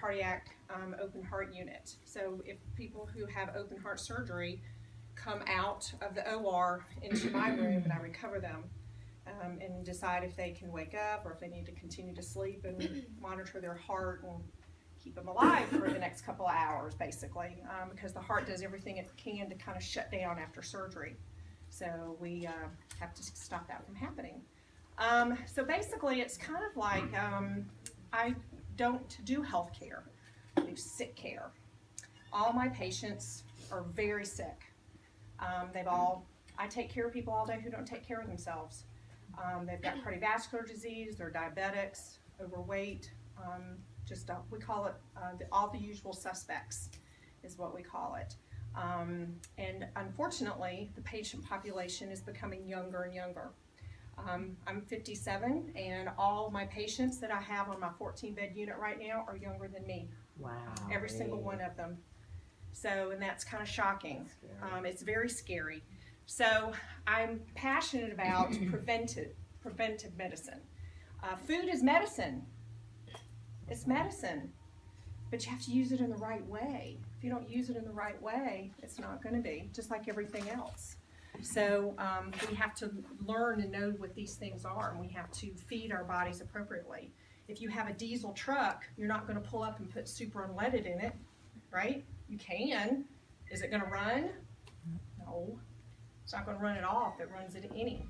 cardiac open heart unit. So if people who have open heart surgery come out of the OR into my room and I recover them and decide if they can wake up or if they need to continue to sleep and monitor their heart and keep them alive for the next couple of hours, basically, because the heart does everything it can to kind of shut down after surgery. So we have to stop that from happening. So basically, it's kind of like I don't do health care, I do sick care. All my patients are very sick. I take care of people all day who don't take care of themselves. They've got cardiovascular disease, they're diabetics, overweight, we call it all the usual suspects is what we call it. And unfortunately, the patient population is becoming younger and younger. I'm 57, and all my patients that I have on my 14-bed unit right now are younger than me. Wow. Every single one of them. So, and that's kind of shocking. It's very scary. So I'm passionate about preventive medicine. Food is medicine. It's medicine, but you have to use it in the right way. If you don't use it in the right way, it's not going to be, just like everything else. So we have to learn and know what these things are, and we have to feed our bodies appropriately. If you have a diesel truck, you're not going to pull up and put super unleaded in it, right? You can. Is it going to run? No. It's not going to run at all if it runs at any.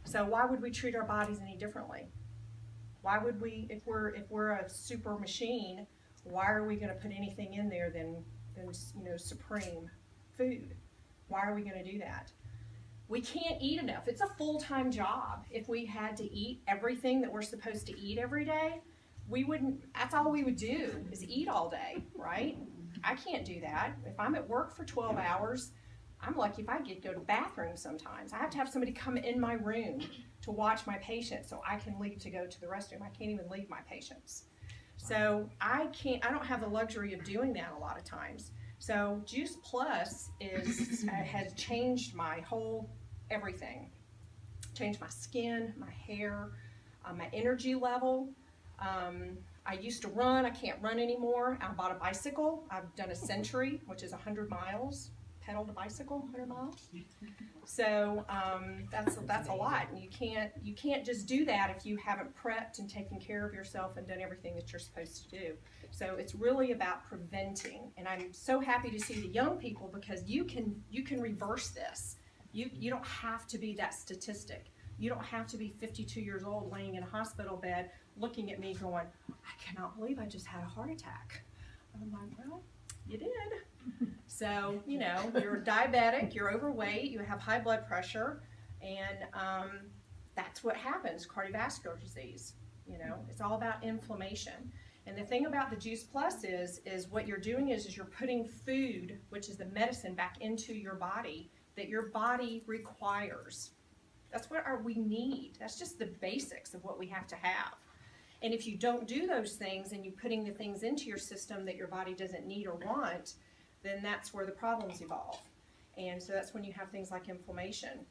So why would we treat our bodies any differently? Why would we, if we're a super machine, why are we going to put anything in there than supreme food? Why are we going to do that? We can't eat enough. It's a full-time job. If we had to eat everything that we're supposed to eat every day, that's all we would do is eat all day, right? I can't do that. If I'm at work for 12 hours, I'm lucky if I get to go to the bathroom sometimes. I have to have somebody come in my room to watch my patients so I can leave to go to the restroom. I can't even leave my patients. So I don't have the luxury of doing that a lot of times. So Juice Plus has changed my whole everything. Changed my skin, my hair, my energy level. I used to run, I can't run anymore. I bought a bicycle. I've done a century, which is 100 miles. Pedal to bicycle, 100 miles. So that's a lot. And you can't just do that if you haven't prepped and taken care of yourself and done everything that you're supposed to do. So it's really about preventing. And I'm so happy to see the young people because you can reverse this. You don't have to be that statistic. You don't have to be 52 years old laying in a hospital bed looking at me going, I cannot believe I just had a heart attack. I'm like, well, you did. So, you're diabetic, you're overweight, you have high blood pressure, and that's what happens, cardiovascular disease. It's all about inflammation. And the thing about the Juice Plus is what you're doing is you're putting food, which is the medicine, back into your body that your body requires. That's what we need. That's just the basics of what we have to have. And if you don't do those things and you're putting the things into your system that your body doesn't need or want, then that's where the problems evolve. And so that's when you have things like inflammation,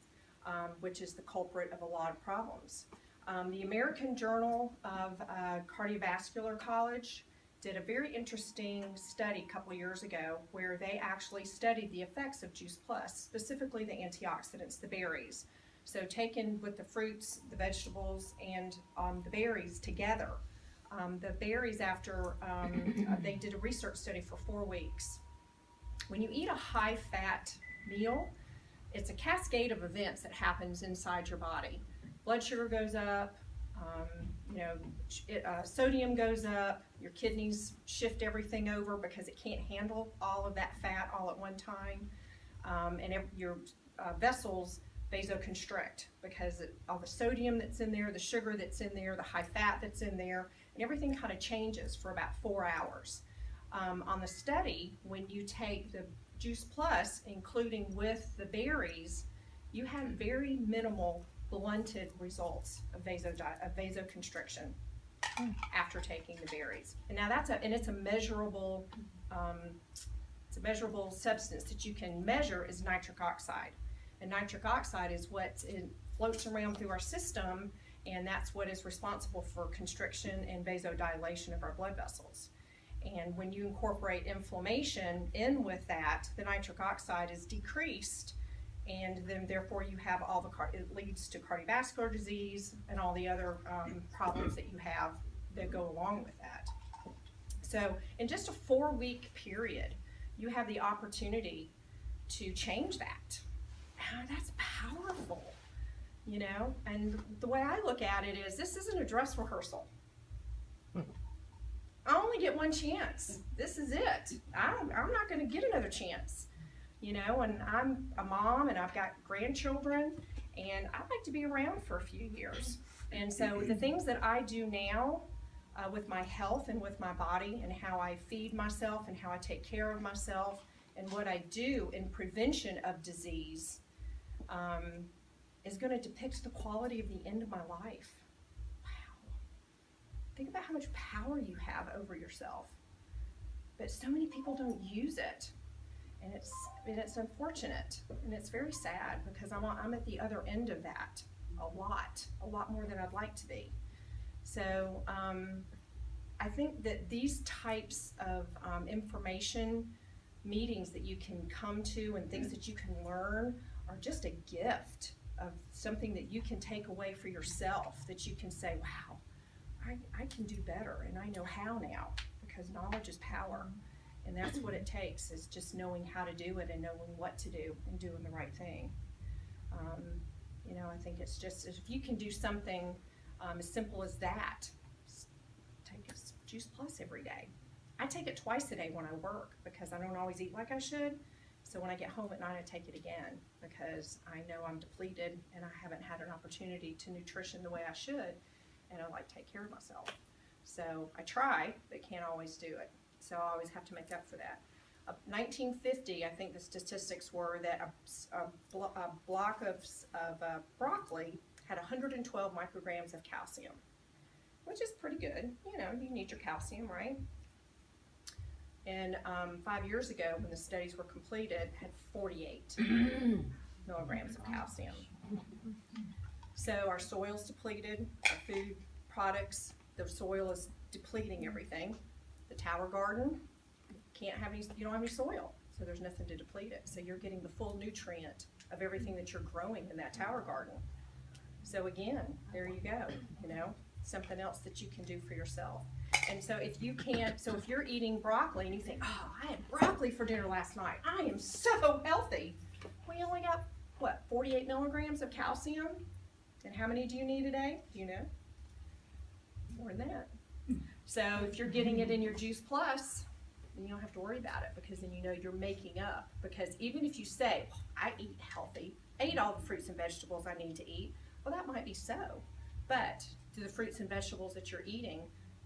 which is the culprit of a lot of problems. The American Journal of Cardiovascular College did a very interesting study a couple years ago where they actually studied the effects of Juice Plus, specifically the antioxidants, the berries. So taken with the fruits, the vegetables, and the berries together. The berries they did a research study for 4 weeks. When you eat a high-fat meal, it's a cascade of events that happens inside your body. Blood sugar goes up, sodium goes up, your kidneys shift everything over because it can't handle all of that fat all at one time, and your vessels vasoconstrict because all the sodium that's in there, the sugar that's in there, the high fat that's in there, and everything kind of changes for about 4 hours. On the study, when you take the Juice Plus, including with the berries, you have very minimal blunted results of vasoconstriction after taking the berries. And now it's a measurable substance that you can measure is nitric oxide. And nitric oxide is what floats around through our system, and that's what is responsible for constriction and vasodilation of our blood vessels. And when you incorporate inflammation in with that, the nitric oxide is decreased, and then therefore you have all it leads to cardiovascular disease and all the other problems that you have that go along with that. So in just a 4-week period, you have the opportunity to change that. That's powerful, you know? And the way I look at it is, this isn't a dress rehearsal. I only get one chance. This is it. I'm not going to get another chance, you know? And I'm a mom, and I've got grandchildren, and I'd like to be around for a few years. And so the things that I do now with my health and with my body, and how I feed myself and how I take care of myself, and what I do in prevention of disease is going to depict the quality of the end of my life. Wow. Think about how much power you have over yourself. But so many people don't use it. And it's unfortunate, and it's very sad, because I'm at the other end of that a lot more than I'd like to be. So I think that these types of information meetings that you can come to and things that you can learn are just a gift of something that you can take away for yourself, that you can say, wow, I can do better, and I know how now, because knowledge is power. And that's what it takes, is just knowing how to do it and knowing what to do and doing the right thing. You know, I think it's just, if you can do something as simple as that, take a Juice Plus every day. I take it twice a day when I work, because I don't always eat like I should. So when I get home at night, I take it again, because I know I'm depleted and I haven't had an opportunity to nutrition the way I should, and I like to take care of myself. So I try, but can't always do it. So I always have to make up for that. 1950, I think the statistics were that a block of broccoli had 112 micrograms of calcium, which is pretty good. You know, you need your calcium, right? And 5 years ago, when the studies were completed, had 48 milligrams of calcium. So our soil's depleted, our food products, the soil is depleting everything. The tower garden, you don't have any soil, so there's nothing to deplete it. So you're getting the full nutrient of everything that you're growing in that tower garden. So again, there you go, you know, something else that you can do for yourself. And so if you're eating broccoli and you think, oh, I had broccoli for dinner last night, I am so healthy. Well, you only got, 48 milligrams of calcium? And how many do you need a day? Do you know? More than that. So if you're getting it in your Juice Plus, then you don't have to worry about it, because then you know you're making up. Because even if you say, I eat healthy, I eat all the fruits and vegetables I need to eat, well, that might be so. But do the fruits and vegetables that you're eating,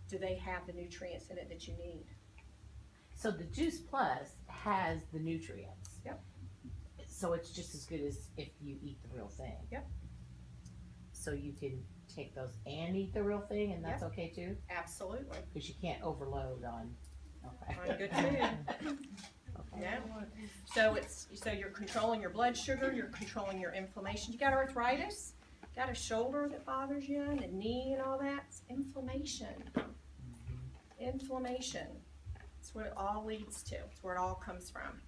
do they have the nutrients in it that you need? So the Juice Plus has the nutrients. Yep. So it's just as good as if you eat the real thing. Yep. So you can take those and eat the real thing, and that's okay too? Absolutely. Because you can't overload on. Okay. On good food. Okay. Yeah. So you're controlling your blood sugar, you're controlling your inflammation. You got arthritis, got a shoulder that bothers you, and a knee and all that. It's inflammation. Inflammation. That's what it all leads to. It's where it all comes from.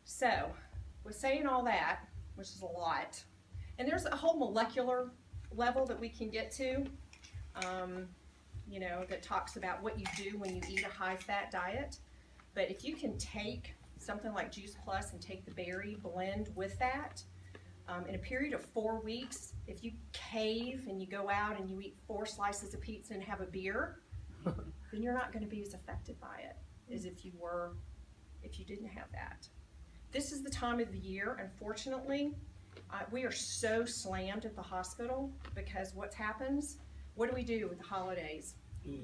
So, with saying all that, which is a lot, and there's a whole molecular level that we can get to, you know, that talks about what you do when you eat a high-fat diet. But if you can take something like Juice Plus and take the berry blend with that, in a period of 4 weeks, if you cave and you go out and you eat 4 slices of pizza and have a beer, then you're not going to be as affected by it as if you didn't have that. This is the time of the year, unfortunately, we are so slammed at the hospital, because what happens? What do we do with the holidays?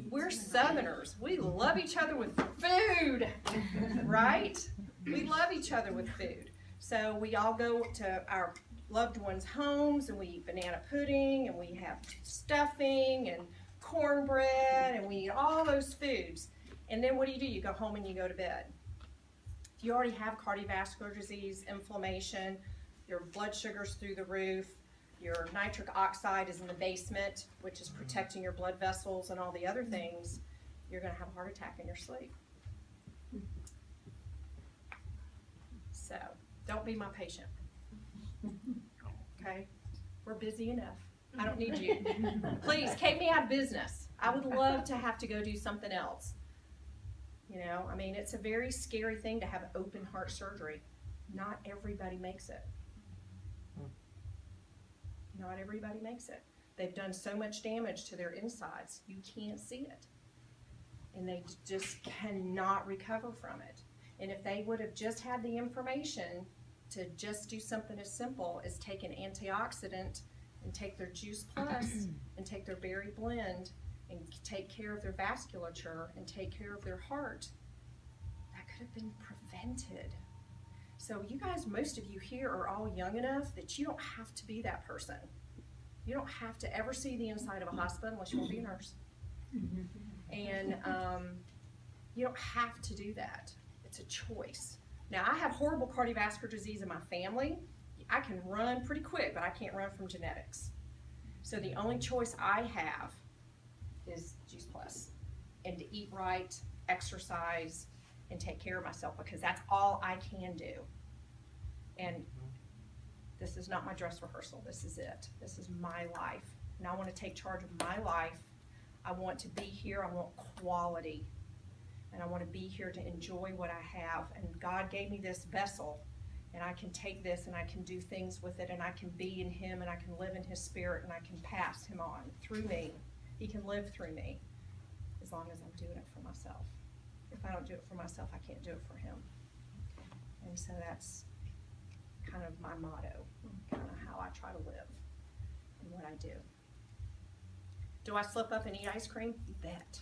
We're Southerners. We love each other with food, right? We love each other with food. So we all go to our loved ones' homes, and we eat banana pudding, and we have stuffing and cornbread, and we eat all those foods. And then what do? You go home and you go to bed. If you already have cardiovascular disease, inflammation, your blood sugar's through the roof, your nitric oxide is in the basement, which is protecting your blood vessels and all the other things, you're going to have a heart attack in your sleep. So, don't be my patient. Okay? We're busy enough. I don't need you. Please, keep me out of business. I would love to have to go do something else. You know, I mean, it's a very scary thing to have open heart surgery. Not everybody makes it. Not everybody makes it. They've done so much damage to their insides, you can't see it. And they just cannot recover from it. And if they would have just had the information to just do something as simple as take an antioxidant and take their Juice Plus and take their berry blend and take care of their vasculature and take care of their heart, that could have been prevented. So you guys, most of you here are all young enough that you don't have to be that person. You don't have to ever see the inside of a hospital unless you want to be a nurse. And you don't have to do that. It's a choice. Now, I have horrible cardiovascular disease in my family. I can run pretty quick, but I can't run from genetics. So the only choice I have is Juice Plus, and to eat right, exercise, and take care of myself, because that's all I can do. And this is not my dress rehearsal. This is it. This is my life. And I want to take charge of my life. I want to be here. I want quality. And I want to be here to enjoy what I have. And God gave me this vessel, and I can take this and I can do things with it, and I can be in Him, and I can live in His Spirit, and I can pass Him on through me. He can live through me as long as I'm doing it for myself. If I don't do it for myself, I can't do it for Him. And so that's kind of my motto, kind of how I try to live and what I do. Do I slip up and eat ice cream? You bet.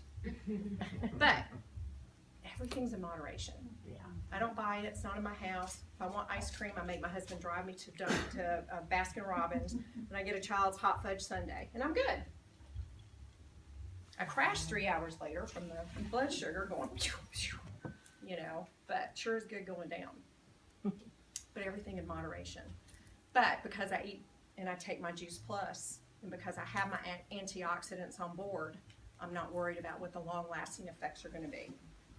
But everything's in moderation. Yeah. I don't buy it. It's not in my house. If I want ice cream, I make my husband drive me to Baskin Robbins, and I get a child's hot fudge sundae, and I'm good. I crash 3 hours later from the blood sugar going, you know, but sure is good going down. But everything in moderation. But because I eat and I take my Juice Plus, and because I have my antioxidants on board, I'm not worried about what the long-lasting effects are going to be,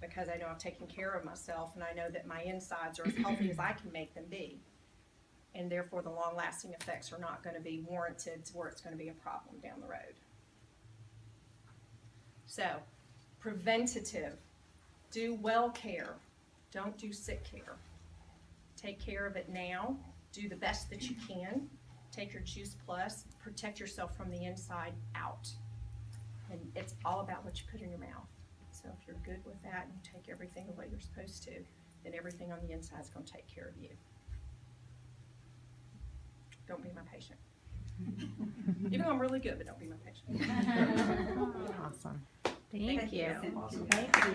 because I know I've taken care of myself, and I know that my insides are as healthy as I can make them be, and therefore the long-lasting effects are not going to be warranted to where it's going to be a problem down the road. So, preventative. Do well care. Don't do sick care. Take care of it now. Do the best that you can. Take your Juice Plus. Protect yourself from the inside out. And it's all about what you put in your mouth. So if you're good with that and you take everything the way you're supposed to, then everything on the inside is going to take care of you. Don't be my patient. Even though I'm really good, but don't be my patient. Awesome. Thank you. Awesome. Thank you.